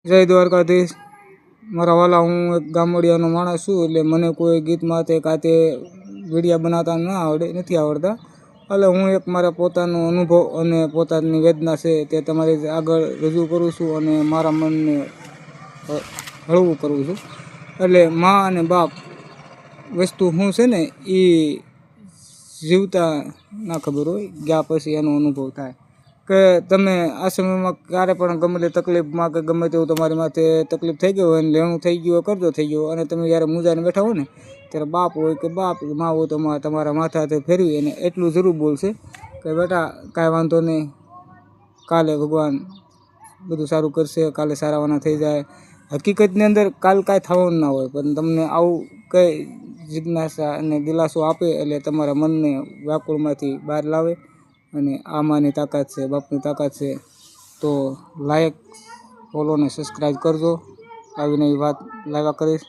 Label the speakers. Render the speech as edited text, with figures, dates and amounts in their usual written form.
Speaker 1: જય દ્વારકાધીશ। મારા વાલા, હું એક ગામડિયાનો માણસ છું, એટલે મને કોઈ ગીત માતે કાતે વિડીયા બનાવતા નથી આવડતા। એટલે હું એક મારા પોતાનો અનુભવ અને પોતાની વેદના છે તે તમારી આગળ રજૂ કરું છું અને મારા મનને હળવું કરું છું। એટલે મા અને બાપ વસ્તુ શું છે ને, એ જીવતા ના ખબર હોય, ગયા પછી એનો અનુભવ થાય કે તમે આ સમયમાં ક્યારે પણ ગમે તે તકલીફમાં કે ગમે તેવું તમારી માથે તકલીફ થઈ ગઈ હોય અને લેણું થઈ ગયું હોય, કરજો થઈ ગયો, અને તમે જ્યારે મૂંઝાઈને બેઠા હોય ને ત્યારે બાપ હોય કે બાપ, મા હોય તો તમારા માથાથી ફેરવી અને એટલું જરૂર બોલશે કે બેટા કાંઈ વાંધો નહીં, કાલે ભગવાન બધું સારું કરશે, કાલે સારાવાના થઈ જાય। હકીકતની અંદર કાલ કાંઈ થવાનું ના હોય, પણ તમને આવું કંઈ જિજ્ઞાસા અને દિલાસો આપે એટલે તમારા મનને વ્યાકુળમાંથી બહાર લાવે। અને આ માની તાકાત છે, બાપની તાકાત છે। તો લાઈક, ફોલો અને સબસ્ક્રાઈબ કરજો। આવી નવી વાત લાવ્યા કરીશ।